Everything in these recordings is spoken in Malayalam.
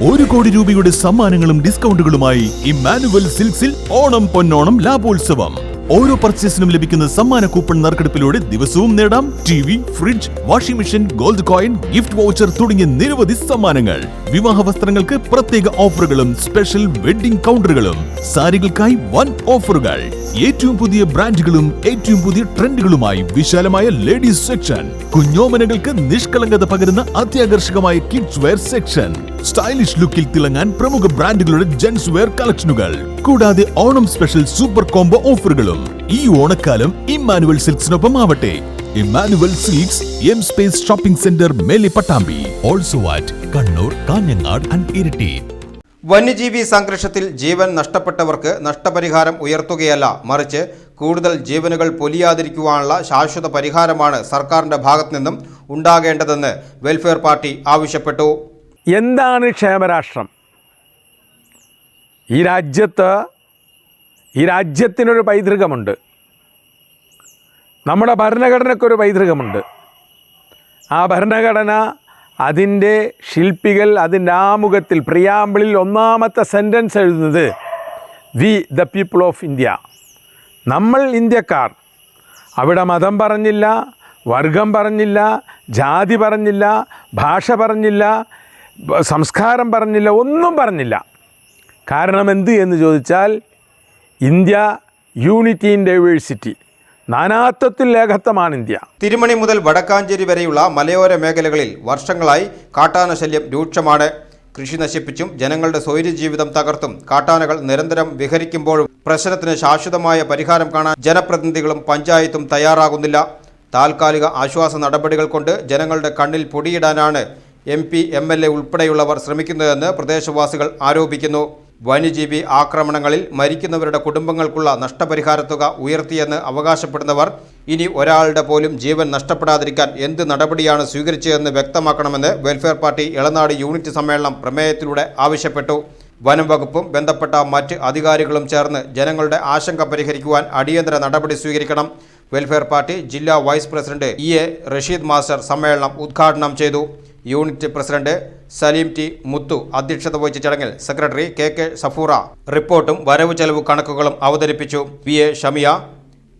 1 കോടി രൂപയുടെ സമ്മാനങ്ങളും ഡിസ്കൗണ്ടുകളുമായി ഇമ്മാനുവൽ സിൽക്സിൽ ഓണം പൊന്നോണം ലാഭോത്സവം. ഓരോ പർച്ചേസിനും ലഭിക്കുന്ന സമ്മാന കൂപ്പൺ നറുക്കെടുപ്പിലൂടെ ദിവസവും നേടാം TV, fridge, washing machine, gold coin, gift voucher തുടങ്ങിയ നിരവധി സമ്മാനങ്ങൾ. വിവാഹ വസ്ത്രങ്ങൾക്ക് പ്രത്യേക ഓഫറുകളും സ്പെഷ്യൽ വെഡിംഗ് കൗണ്ടറുകളും, സാരികൾക്കായി വൻ ഓഫറുകൾ, ഏറ്റവും പുതിയ ബ്രാൻഡുകളും ഏറ്റവും പുതിയ ട്രെൻഡുകളുമായി വിശാലമായ ലേഡീസ് സെക്ഷൻ, കുഞ്ഞോമനകൾക്ക് നിഷ്കളങ്കത പകരുന്ന അത്യാകർഷകമായ കിഡ്സ് വെയർ സെക്ഷൻ, സ്റ്റൈലിഷ് ലുക്കിൽ തിളങ്ങാൻ പ്രമുഖ ബ്രാൻഡുകളുടെ ജെന്റ്സ് വെയർ കളക്ഷനുകൾ, കൂടാതെ ഓണം സ്പെഷ്യൽ സൂപ്പർ കോംബോ ഓഫറുകളും. ഈ ഓണക്കാലം ഇമ്മാനുവൽ സിൽക്സിനൊപ്പം ആവട്ടെ. Emmanuel silks, M space shopping centre, Mele Pattambi. Also at Kannur, Kanhangad and Iritty. വന്യജീവി സംഘർഷത്തിൽ ജീവൻ നഷ്ടപ്പെട്ടവർക്ക് നഷ്ടപരിഹാരം ഉയർത്തുകയല്ല, മറിച്ച് കൂടുതൽ ജീവനുകൾ പൊലിയാതിരിക്കുവാനുള്ള ശാശ്വത പരിഹാരമാണ് സർക്കാരിന്റെ ഭാഗത്തു നിന്നും ഉണ്ടാകേണ്ടതെന്ന് വെൽഫെയർ പാർട്ടി ആവശ്യപ്പെട്ടു. എന്താണ് ക്ഷേമരാഷ്ട്രം? ഈ രാജ്യത്തിനൊരു പൈതൃകമുണ്ട്. നമ്മുടെ ഭരണഘടനയ്ക്കൊരു പൈതൃകമുണ്ട്. ആ ഭരണഘടന, അതിൻ്റെ ശില്പികൾ അതിൻ്റെ ആമുഖത്തിൽ പ്രിയാമ്പിളിൽ ഒന്നാമത്തെ സെൻറ്റൻസ് എഴുതുന്നത് we the people of India, നമ്മൾ ഇന്ത്യക്കാർ. അവിടെ മതം പറഞ്ഞില്ല, വർഗം പറഞ്ഞില്ല, ജാതി പറഞ്ഞില്ല, ഭാഷ പറഞ്ഞില്ല, സംസ്കാരം പറഞ്ഞില്ല, ഒന്നും പറഞ്ഞില്ല. കാരണം എന്ത് എന്ന് ചോദിച്ചാൽ ഇന്ത്യ യൂണിറ്റി ഇൻ ഡൈവേഴ്സിറ്റി, നാനാത്വത്തിൽ ഏകത്വമാണ് ഇന്ത്യ. തിരുമണി മുതൽ വടക്കാഞ്ചേരി വരെയുള്ള മലയോര മേഖലകളിൽ വർഷങ്ങളായി കാട്ടാന ശല്യം രൂക്ഷമാണ്. കൃഷി നശിപ്പിച്ചും ജനങ്ങളുടെ സ്വൈര്യജീവിതം തകർത്തും കാട്ടാനകൾ നിരന്തരം വിഹരിക്കുമ്പോഴും പ്രശ്നത്തിന് ശാശ്വതമായ പരിഹാരം കാണാൻ ജനപ്രതിനിധികളും പഞ്ചായത്തും തയ്യാറാകുന്നില്ല. താൽക്കാലിക ആശ്വാസ നടപടികൾ കൊണ്ട് ജനങ്ങളുടെ കണ്ണിൽ പൊടിയിടാനാണ് MP, MLA ഉൾപ്പെടെയുള്ളവർ ശ്രമിക്കുന്നതെന്ന് പ്രദേശവാസികൾ ആരോപിക്കുന്നു. വന്യജീവി ആക്രമണങ്ങളിൽ മരിക്കുന്നവരുടെ കുടുംബങ്ങൾക്കുള്ള നഷ്ടപരിഹാര തുക ഉയർത്തിയെന്ന് അവകാശപ്പെടുന്നവർ ഇനി ഒരാളുടെ പോലും ജീവൻ നഷ്ടപ്പെടാതിരിക്കാൻ എന്ത് നടപടിയാണ് സ്വീകരിച്ചതെന്ന് വ്യക്തമാക്കണമെന്ന് വെൽഫെയർ പാർട്ടി എളനാട് യൂണിറ്റ് സമ്മേളനം പ്രമേയത്തിലൂടെ ആവശ്യപ്പെട്ടു. വനം വകുപ്പും ബന്ധപ്പെട്ട മറ്റ് അധികാരികളും ചേർന്ന് ജനങ്ങളുടെ ആശങ്ക പരിഹരിക്കുവാൻ അടിയന്തര നടപടി സ്വീകരിക്കണം. വെൽഫെയർ പാർട്ടി ജില്ലാ vice president EA Rasheed master സമ്മേളനം ഉദ്ഘാടനം ചെയ്തു. Unit president Saleem T. Muthu അധ്യക്ഷത വഹിച്ച ചടങ്ങിൽ സെക്രട്ടറി KK സഫൂറ റിപ്പോർട്ടും വരവ് ചെലവ് കണക്കുകളും അവതരിപ്പിച്ചു. PA ഷമിയ,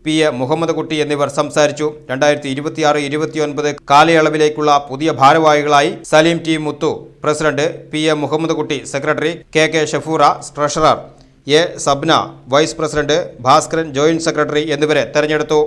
PA മുഹമ്മദ് കുട്ടി എന്നിവർ സംസാരിച്ചു. 2026-29 കാലയളവിലേക്കുള്ള പുതിയ ഭാരവാഹികളായി Saleem T. Muthu president, PA Muhammad Kutty secretary, KK Shafoora treasurer, A. Sabna vice president, Bhaskaran joint secretary എന്നിവരെ തെരഞ്ഞെടുത്തു.